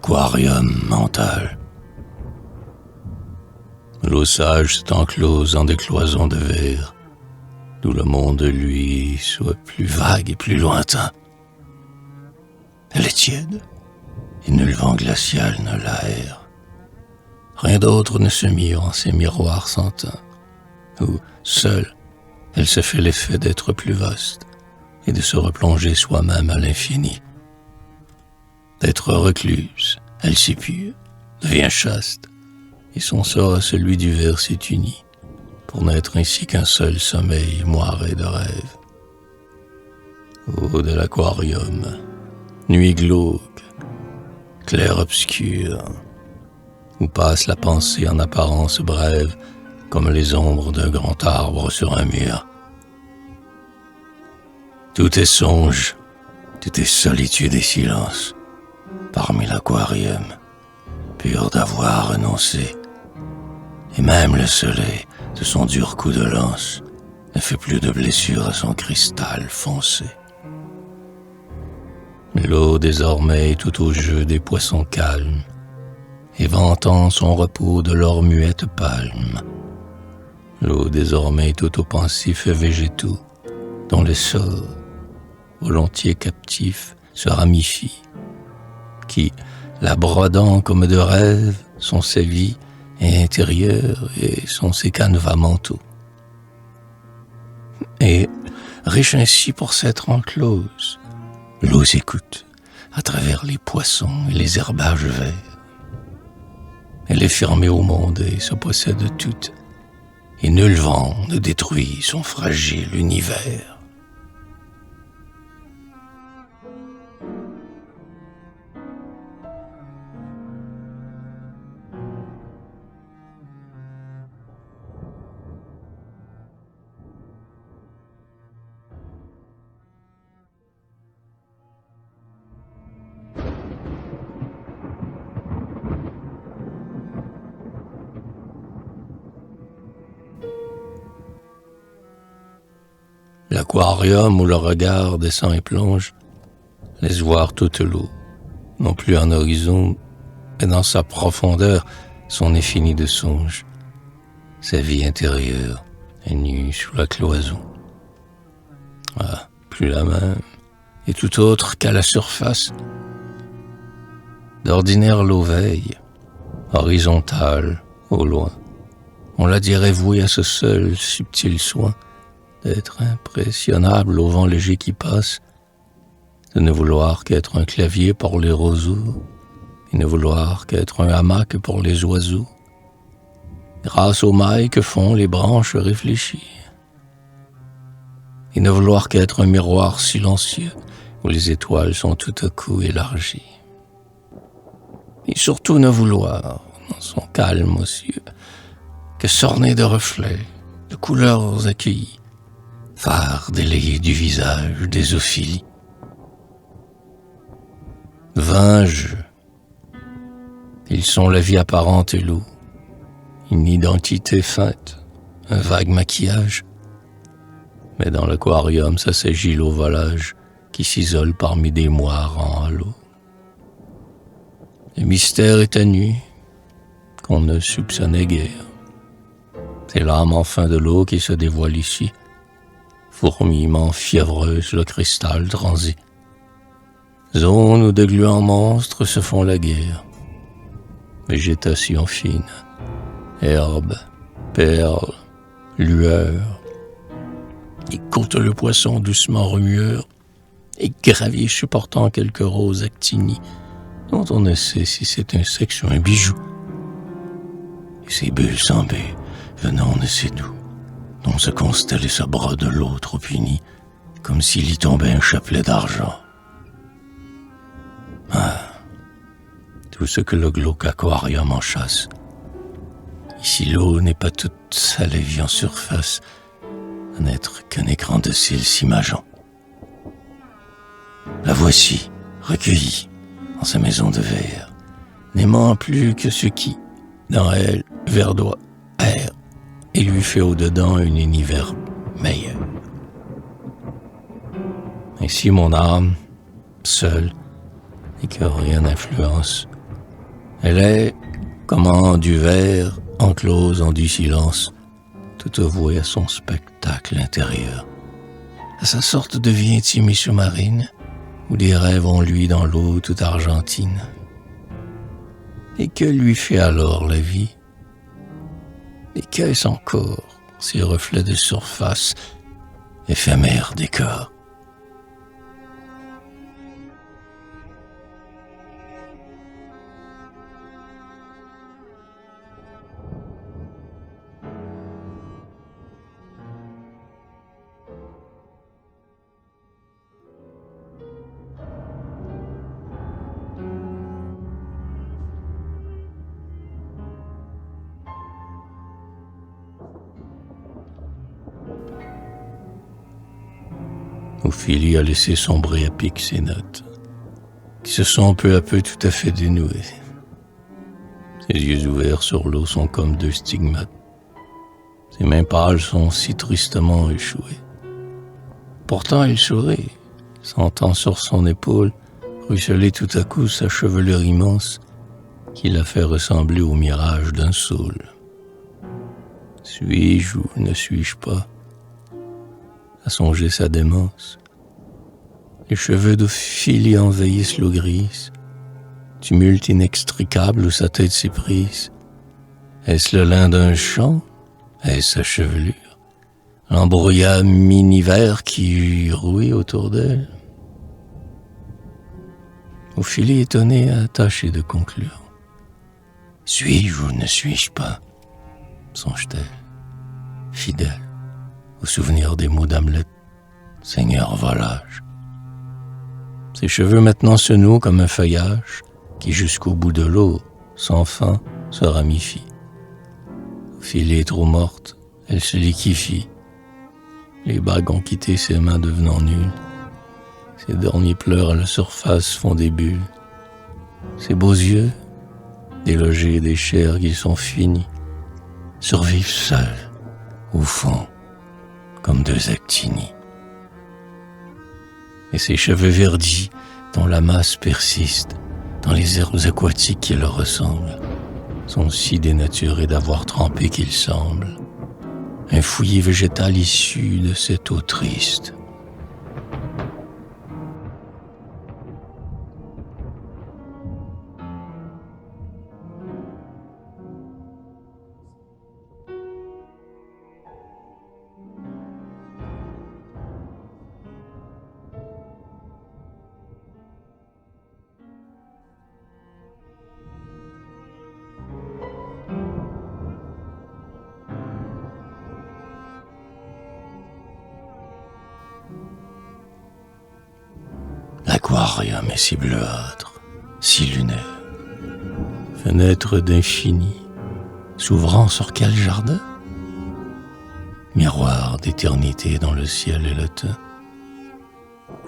aquarium mental. L'eau sage s'est enclose en des cloisons de verre, d'où le monde, lui, soit plus vague et plus lointain. Elle est tiède, et nul vent glacial ne l'aère. Rien d'autre ne se mire en ces miroirs sans teint, où, seule, elle se fait l'effet d'être plus vaste et de se replonger soi-même à l'infini. D'être recluse, elle s'épure, devient chaste, et son sort à celui du verre s'est uni, pour n'être ainsi qu'un seul sommeil moiré de rêve. Eau de l'aquarium, nuit glauque, clair-obscur, où passe la pensée en apparence brève, comme les ombres d'un grand arbre sur un mur. Tout est songe, tout est solitude et silence, parmi l'aquarium, pur d'avoir renoncé. Et même le soleil, de son dur coup de lance, ne fait plus de blessure à son cristal foncé. L'eau désormais est tout au jeu des poissons calmes, et vantant son repos de leur muette palme. L'eau désormais est tout aux pensifs végétaux, dont les sorts, volontiers captifs, se ramifient, qui, la brodant comme de rêves, sont ses vies intérieures et sont ses canevas mentaux. Et, riche ainsi pour s'être enclose, l'eau s'écoute à travers les poissons et les herbages verts. Elle est fermée au monde et se possède toute, et nul vent ne détruit son fragile univers. L'aquarium où le regard descend et plonge laisse voir toute l'eau, non plus en horizon, mais dans sa profondeur son infini de songes, sa vie intérieure est nue sous la cloison. Ah, plus la même, et tout autre qu'à la surface. D'ordinaire l'eau veille, horizontale, au loin. On la dirait vouée à ce seul subtil soin d'être impressionnable au vent léger qui passe, de ne vouloir qu'être un clavier pour les roseaux, et ne vouloir qu'être un hamac pour les oiseaux, grâce aux mailles que font les branches réfléchir, et ne vouloir qu'être un miroir silencieux où les étoiles sont tout à coup élargies. Et surtout ne vouloir, dans son calme aux cieux, que s'orner de reflets, de couleurs accueillies, phare délayé du visage des Ophélies. 20 jeux. Ils sont la vie apparente et l'eau, une identité feinte, un vague maquillage. Mais dans l'aquarium, ça s'agit l'ovolage qui s'isole parmi des moires en halo. Le mystère est à nu, qu'on ne soupçonnait guère. C'est l'âme enfin de l'eau qui se dévoile ici, fourmillement fiévreuse le cristal transi. Zone où de gluants monstres se font la guerre. Végétation fine, herbe, perles, lueur. Et côte le poisson doucement remueur, et gravier supportant quelques roses actinies, dont on ne sait si c'est un sexe ou un bijou. Et ces bulles sans but, venant on ne sait d'où, dont se constelle et se brode l'eau trop unie, comme s'il y tombait un chapelet d'argent. Ah, tout ce que le glauque aquarium en chasse. Ici l'eau n'est pas toute salée en surface, à n'être qu'un écran de cils s'imageant. La voici, recueillie, en sa maison de verre, n'aimant plus que ce qui, dans elle, verdoie, erre, et lui fait au-dedans un univers meilleur. Ainsi mon âme, seule, et que rien n'influence, Elle est, comme en du verre, enclose en du silence, tout vouée à son spectacle intérieur, à sa sorte de vie intime et sous-marine, où des rêves ont lui dans l'eau toute argentine. Et que lui fait alors la vie? Et qu'est-ce encore, ces reflets de surface, éphémères décors? Ophélie a laissé sombrer à pic ses notes, qui se sont peu à peu tout à fait dénouées. Ses yeux ouverts sur l'eau sont comme deux stigmates. Ses mains pâles sont si tristement échouées. Pourtant il sourit, sentant sur son épaule ruisseler tout à coup sa chevelure immense qui la fait ressembler au mirage d'un saule. Suis-je ou ne suis-je pas à songer sa démence? Les cheveux d'Ophélie envahissent l'eau grise, tumulte inextricable où sa tête s'est prise. Est-ce le lin d'un champ? Est-ce sa chevelure? L'embrouillard mini-vert qui rouille autour d'elle? Ophélie étonnée a tâché de conclure. Suis-je ou ne suis-je pas? Songe-t-elle, fidèle au souvenir des mots d'Hamlet, Seigneur volage. Ses cheveux maintenant se nouent comme un feuillage qui jusqu'au bout de l'eau, sans fin, se ramifie. Ophélie est trop morte, elle se liquéfie. Les bagues ont quitté ses mains devenant nulles. Ses derniers pleurs à la surface font des bulles. Ses beaux yeux, délogés des chairs qui sont finies, survivent seuls, au fond, comme deux actinies. Et ses cheveux verdis, dont la masse persiste, dans les herbes aquatiques qui leur ressemblent, sont si dénaturés d'avoir trempé qu'ils semblent un fouillis végétal issu de cette eau triste. L'aquarium est si bleuâtre, si lunaire. Fenêtre d'infini, s'ouvrant sur quel jardin? Miroir d'éternité dans le ciel et le temps.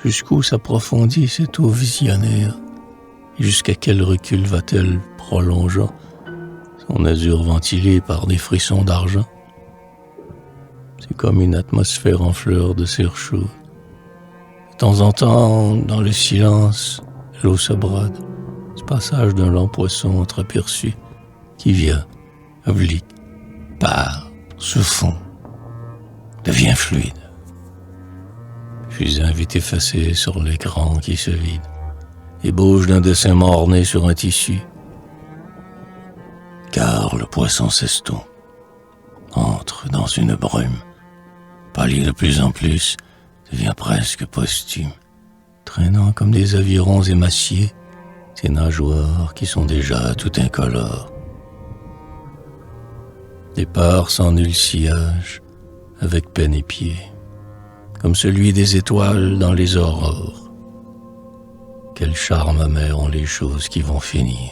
Jusqu'où s'approfondit cette eau visionnaire? Et jusqu'à quel recul va-t-elle prolongeant son azur ventilé par des frissons d'argent? C'est comme une atmosphère en fleurs de cire chaude. De temps en temps, dans le silence, l'eau se brode. Ce passage d'un lent poisson entreaperçu qui vient, oblique, part, se fond, devient fluide. Puis vite effacé sur l'écran qui se vide, ébauche d'un dessin morné sur un tissu. Car le poisson s'estompe, entre dans une brume, pâlit de plus en plus, devient presque posthume, traînant comme des avirons émaciés, ses nageoires qui sont déjà tout incolores. Départ sans nul sillage, avec peine et pied, comme celui des étoiles dans les aurores. Quel charme amer ont les choses qui vont finir.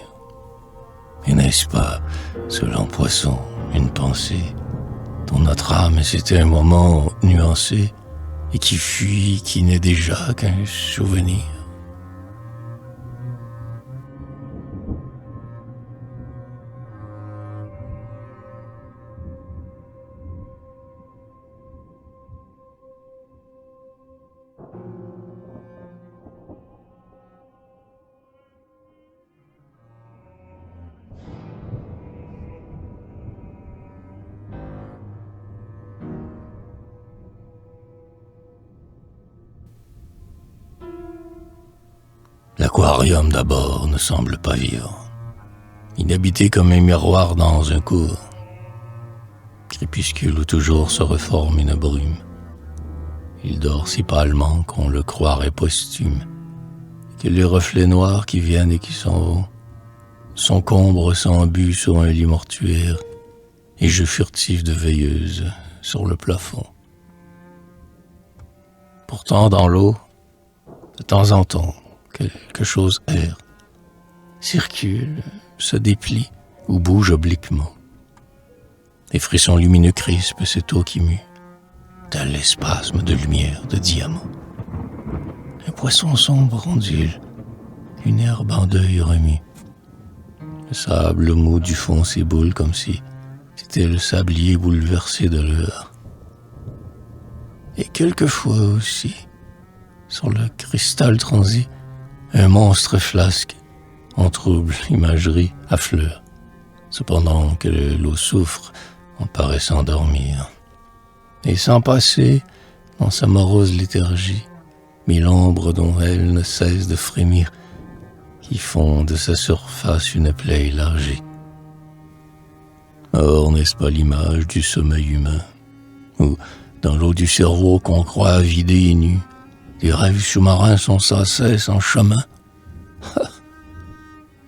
Et n'est-ce pas, selon Poisson, une pensée dont notre âme c'était un moment nuancé et qui fuit, qui n'est déjà qu'un souvenir? L'aquarium d'abord ne semble pas vivre, inhabité comme un miroir dans un cours, crépuscule où toujours se reforme une brume. Il dort si pâlement qu'on le croirait posthume, que les reflets noirs qui viennent et qui s'en vont s'encombrent sans but sur un lit mortuaire et jeux furtifs de veilleuse sur le plafond. Pourtant dans l'eau, de temps en temps, quelque chose erre, circule, se déplie ou bouge obliquement. Des frissons lumineux crispent cette eau qui mue, tel les spasmes de lumière de diamant. Un poisson sombre ondule, une herbe en deuil remue. Le sable mou du fond s'éboule comme si c'était le sablier bouleversé de l'heure. Et quelquefois aussi, sur le cristal transi, un monstre flasque, en trouble imagerie, affleure, cependant que l'eau souffre en paraissant dormir. Et sans passer, dans sa morose léthargie, mille ombres dont elle ne cesse de frémir, qui font de sa surface une plaie élargie. Or, n'est-ce pas l'image du sommeil humain, où, dans l'eau du cerveau qu'on croit vide et nu, les rêves sous-marins sont sans cesse en chemin?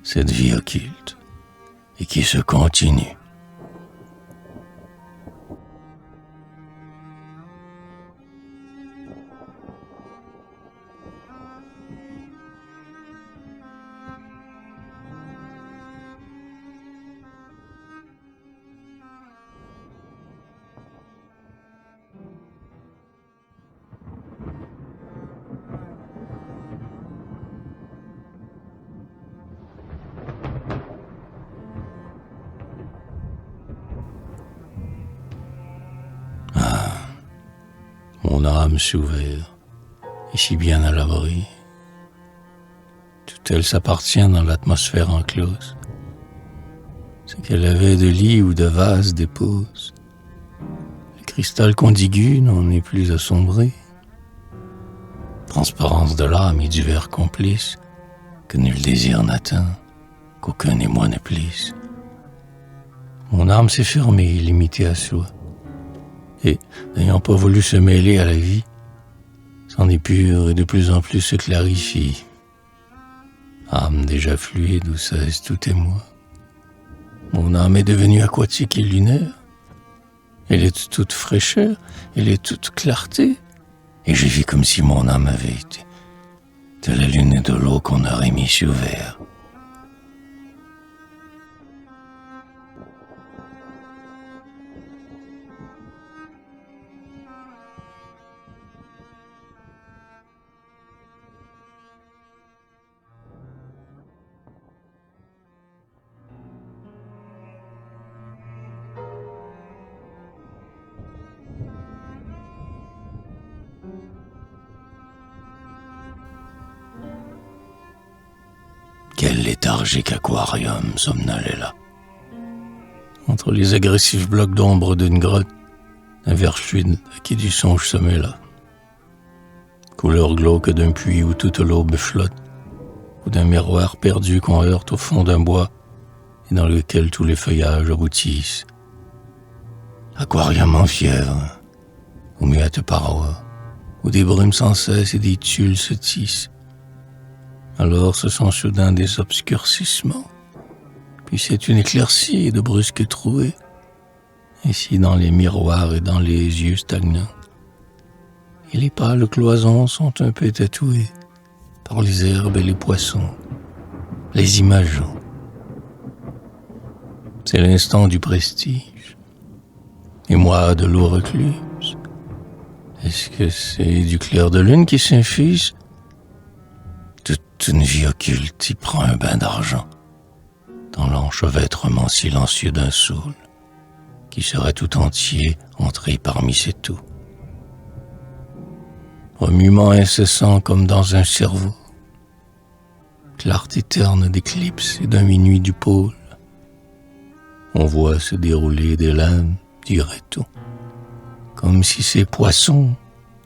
Cette vie occulte, et qui se continue. Mon âme s'ouvert, et si bien à l'abri. Tout elle s'appartient dans l'atmosphère enclose. Ce qu'elle avait de lit ou de vase dépose. Le cristal contigu n'en est plus assombré. Transparence de l'âme et du verre complice, que nul désir n'atteint, qu'aucun émoi ne plisse. Mon âme s'est fermée et limitée à soi. Et, n'ayant pas voulu se mêler à la vie, s'en épure et de plus en plus se clarifie. Âme déjà fluide où cesse tout émoi. Mon âme est devenue aquatique et lunaire. Elle est toute fraîcheur, elle est toute clarté, et je vis comme si mon âme avait été de la lune et de l'eau qu'on aurait mis sous verre. Quel léthargique aquarium somnolait là. Entre les agressifs blocs d'ombre d'une grotte, un verre fluide à qui du songe se mêla. Couleur glauque d'un puits où toute l'aube flotte, ou d'un miroir perdu qu'on heurte au fond d'un bois et dans lequel tous les feuillages aboutissent. Aquarium en fièvre, aux muettes parois, où des brumes sans cesse et des tuiles se tissent. Alors ce sont soudain des obscurcissements, puis c'est une éclaircie de brusques trouées, ici dans les miroirs et dans les yeux stagnants. Et les pâles cloisons sont un peu tatouées par les herbes et les poissons, les imageant. C'est l'instant du prestige, et moi de l'eau recluse. Est-ce que c'est du clair de lune qui s'infuse? Toute une vie occulte y prend un bain d'argent, dans l'enchevêtrement silencieux d'un saule, qui serait tout entier entré parmi ses toux. Remuement incessant comme dans un cerveau, clarté terne d'éclipse et d'un minuit du pôle, on voit se dérouler des lames, dirait-on, comme si ces poissons,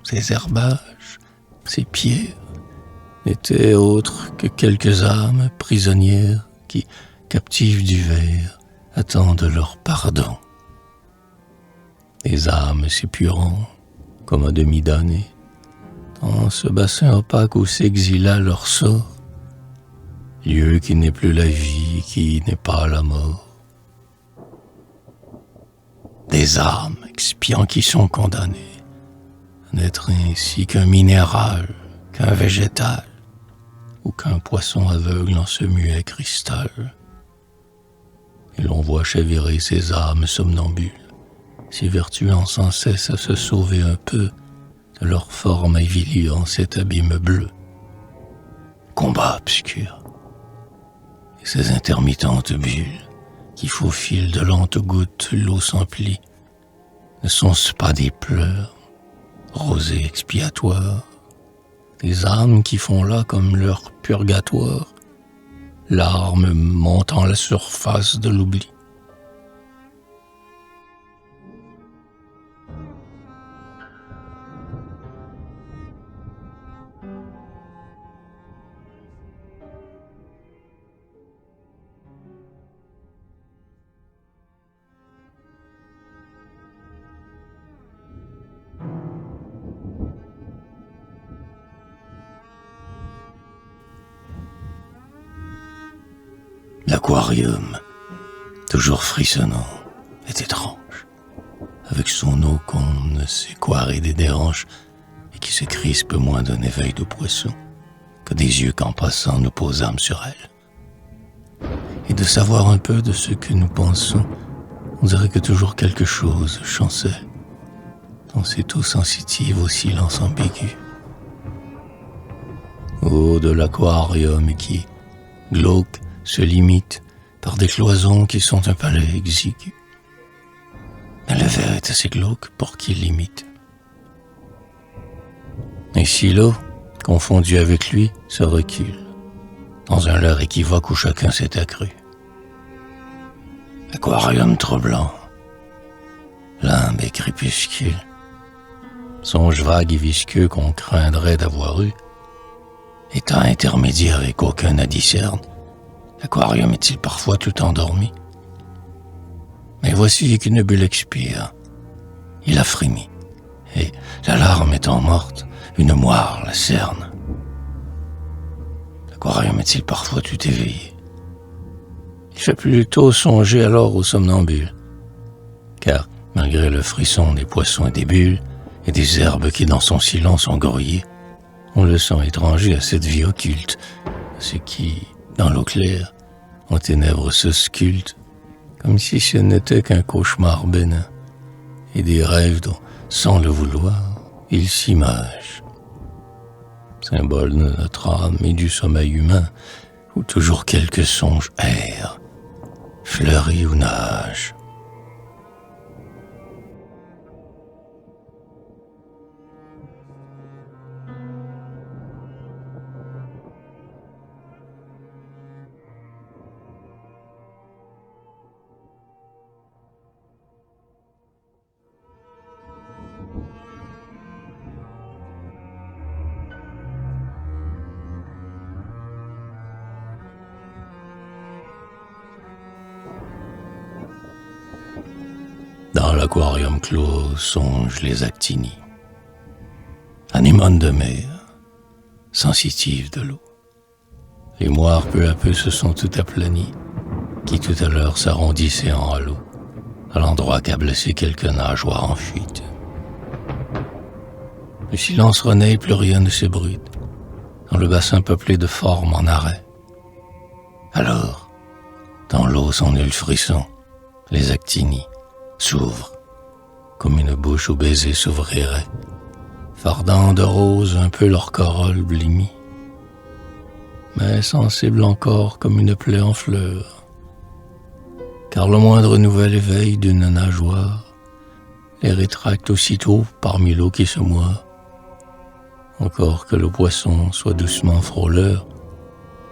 ces herbages, ces pierres, n'étaient autres que quelques âmes prisonnières qui, captives du verre, attendent leur pardon. Des âmes s'épurant comme à demi-damnées, dans ce bassin opaque où s'exila leur sort, lieu qui n'est plus la vie, qui n'est pas la mort. Des âmes expiants qui sont condamnées à n'être ainsi qu'un minéral, qu'un végétal, ou qu'un poisson aveugle en ce muet cristal. Et l'on voit chavirer ces âmes somnambules, s'évertuant sans cesse à se sauver un peu de leur forme aviliant cet abîme bleu. Combat obscur. Et ces intermittentes bulles qui faufilent de lentes gouttes l'eau s'emplit, ne sont-ce pas des pleurs, rosées expiatoires, des âmes qui font là comme leur purgatoire, larmes montant la surface de l'oubli. L'aquarium, toujours frissonnant, est étrange, avec son eau qu'on ne sait quoi rider des hanches et qui se crispe moins d'un éveil de poisson que des yeux qu'en passant nous posâmes sur elle. Et de savoir un peu de ce que nous pensons, on dirait que toujours quelque chose chancelle dans cette eau sensitive au silence ambigu. Eau de l'aquarium qui, glauque, se limite par des cloisons qui sont un palais exigu. Mais le verre est assez glauque pour qu'il l'imite. Ainsi l'eau, confondue avec lui, se recule, dans un leurre équivoque où chacun s'est accru. Aquarium troublant, limbe et crépuscule, songe vague et visqueux qu'on craindrait d'avoir eu, état intermédiaire et qu'aucun ne discerne, l'aquarium est-il parfois tout endormi? Mais voici qu'une bulle expire. Il a frémi, et, la larme étant morte, une moire la cerne. L'aquarium est-il parfois tout éveillé? Il fait plutôt songer alors au somnambule, car, malgré le frisson des poissons et des bulles, et des herbes qui dans son silence ont grouillé, on le sent étranger à cette vie occulte, ce qui, dans l'eau claire, en ténèbres se sculpte, comme si ce n'était qu'un cauchemar bénin, et des rêves dont, sans le vouloir, il s'image. Symbole de notre âme et du sommeil humain, où toujours quelques songes errent, fleurit ou nagent. Dans l'aquarium clos songent les actinies, anémones de mer, sensitives de l'eau. Les moires peu à peu se sont toutes aplanies, qui tout à l'heure s'arrondissaient en halo, à l'endroit qu'a blessé quelque nageoire en fuite. Le silence renaît et plus rien ne s'ébruite, dans le bassin peuplé de formes en arrêt. Alors, dans l'eau sans nul frisson, les actinies s'ouvrent, comme une bouche où baiser s'ouvrirait, fardant de rose un peu leur corolle blimie, mais sensible encore comme une plaie en fleurs, car le moindre nouvel éveil d'une nageoire les rétracte aussitôt parmi l'eau qui se moire, encore que le poisson soit doucement frôleur,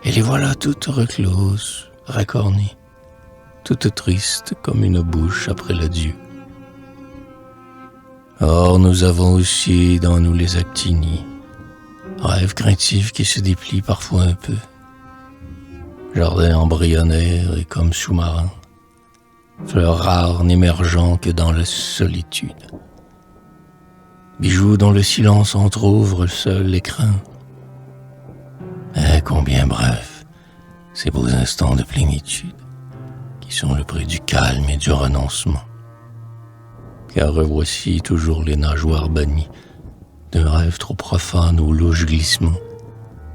et les voilà toutes recloses, racornies, toutes tristes comme une bouche après l'adieu. Or nous avons aussi dans nous les actinies, rêve craintif qui se déplie parfois un peu. Jardin embryonnaire et comme sous-marin, fleurs rares n'émergeant que dans la solitude. Bijoux dont le silence entr'ouvre seul l'écrin. Mais combien bref, ces beaux instants de plénitude, qui sont le prix du calme et du renoncement. Car revoici toujours les nageoires bannies d'un rêve trop profane aux louches glissements,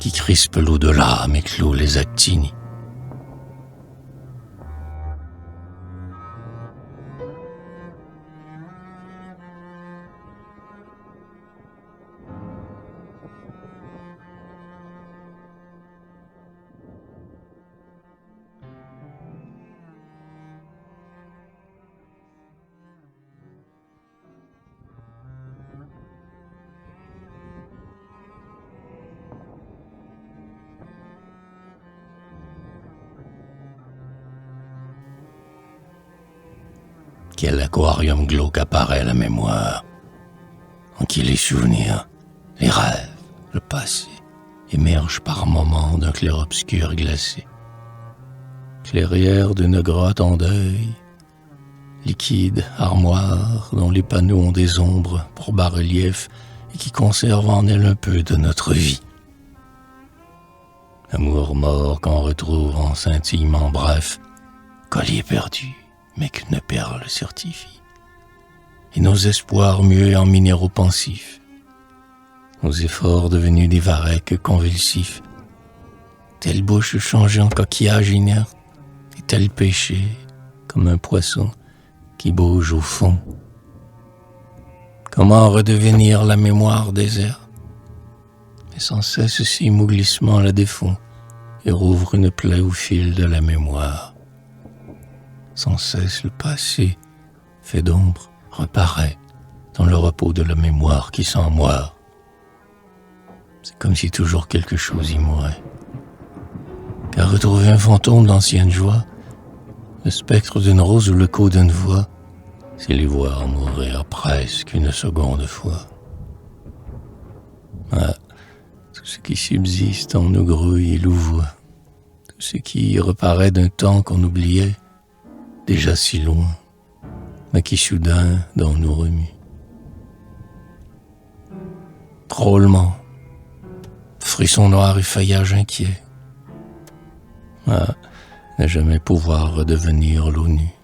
qui crispe l'au-delà mais clôt les actinies. Quel aquarium glauque apparaît à la mémoire, en qui les souvenirs, les rêves, le passé, émergent par moments d'un clair-obscur glacé. Clairière d'une grotte en deuil, liquide armoire dont les panneaux ont des ombres pour bas-relief et qui conserve en elle un peu de notre vie. Amour mort qu'on retrouve en scintillement bref, collier perdu, mais qu'une perle certifie. Et nos espoirs muets en minéraux pensifs, nos efforts devenus des varechs convulsifs, telle bouche changée en coquillage inerte, et tel péché, comme un poisson qui bouge au fond. Comment redevenir la mémoire déserte? Mais sans cesse ces mouglissements la défont et rouvre une plaie au fil de la mémoire. Sans cesse le passé, fait d'ombre, reparaît dans le repos de la mémoire qui s'en moire. C'est comme si toujours quelque chose y mourait. Car retrouver un fantôme d'ancienne joie, le spectre d'une rose ou le l'écho d'une voix, c'est les voir mourir presque une seconde fois. Ah, tout ce qui subsiste en nous grouille et louvoie, tout ce qui reparaît d'un temps qu'on oubliait, déjà si loin, mais qui soudain dans nous remue. Drôlement, frisson noir et feuillage inquiet. Ah, ne jamais pouvoir redevenir l'eau nue.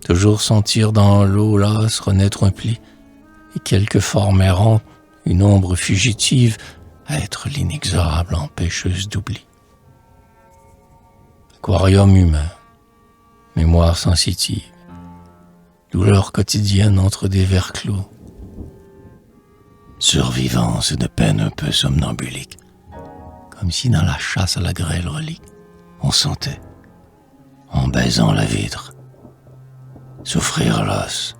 Toujours sentir dans l'eau lasse renaître un pli, et quelque forme errante, une ombre fugitive, être l'inexorable empêcheuse d'oubli. Aquarium humain, mémoire sensitive, douleur quotidienne entre des vers clos, survivance de peine un peu somnambulique, comme si dans la chasse à la grêle relique, on sentait, en baisant la vitre, souffrir l'os.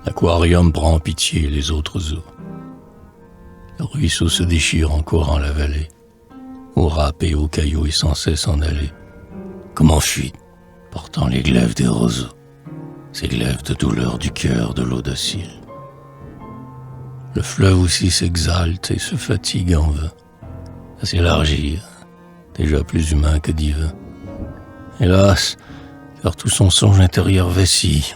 L'aquarium prend pitié les autres eaux. Le ruisseau se déchire en courant la vallée. Au râpe et aux cailloux et sans cesse s'en aller. Comme en fuite, portant les glaives des roseaux, ces glaives de douleur du cœur de l'eau docile. Le fleuve aussi s'exalte et se fatigue en vain, à s'élargir, déjà plus humain que divin. Hélas, car tout son songe intérieur vacille,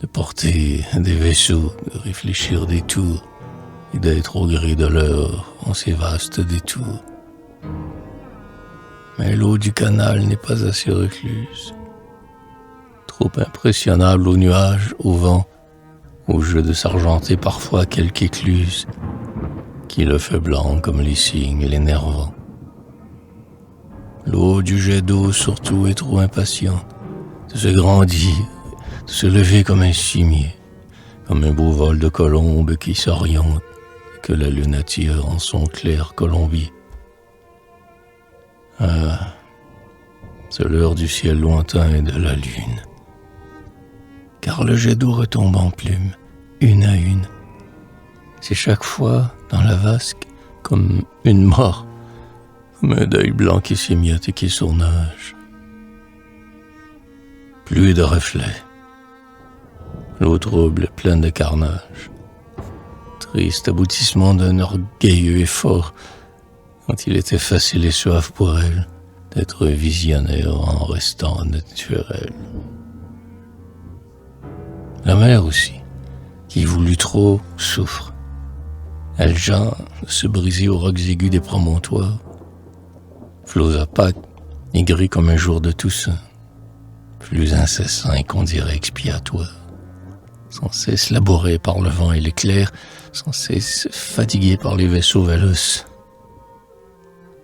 de porter des vaisseaux, de réfléchir des tours, et d'être au gré de l'heure en ces vastes détours. Mais l'eau du canal n'est pas assez recluse, trop impressionnable aux nuages, au vent, au jeu de s'argenter parfois quelque écluse, qui le fait blanc comme les cygnes l'énervant. L'eau du jet d'eau surtout est trop impatiente de se grandir, de se lever comme un cimier, comme un beau vol de colombe qui s'oriente, que la lune attire en son clair colombier. Ah, c'est l'heure du ciel lointain et de la lune. Car le jet d'eau retombe en plumes, une à une. C'est chaque fois, dans la vasque, comme une mort, comme un deuil blanc qui s'émiotte et qui surnage. Plus de reflets. L'eau trouble, pleine de carnage. Triste aboutissement d'un orgueilleux effort, quand il était facile et suave pour elle d'être visionnaire en restant naturel. La mère aussi, qui voulut trop, souffre. Elle genre se briser aux rocs aigus des promontoires. Flots opaques, aigris comme un jour de Toussaint, plus incessant et qu'on dirait expiatoire. Sans cesse labouré par le vent et l'éclair, sans cesse fatigué par les vaisseaux véloces.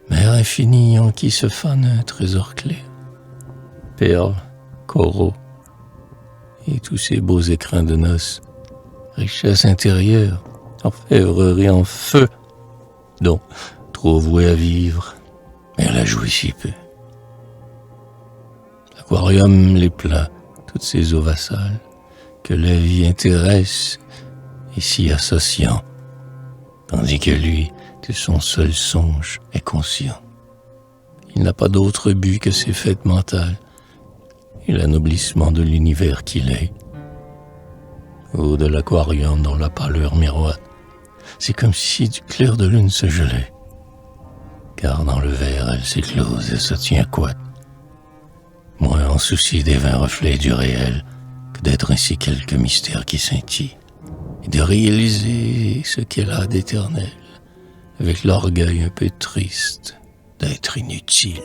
Mer infinie en qui se fane un trésor clair. Perles, coraux et tous ces beaux écrins de noces. Richesse intérieure, orfèvrerie en feu, dont trop vouée à vivre, mais elle a joué si peu. L'aquarium les plaint, toutes ces eaux vassales, que la vie intéresse et si associant, tandis que lui, de son seul songe, est conscient. Il n'a pas d'autre but que ses fêtes mentales et l'aноblissement de l'univers qu'il est. Eau de l'aquarium dont la pâleur miroite, c'est comme si du clair de lune se gelait, car dans le verre elle s'éclose et se tient coite, moins en souci des vains reflets du réel que d'être ainsi quelques mystères qui scintillent, et de réaliser ce qu'elle a d'éternel, avec l'orgueil un peu triste d'être inutile.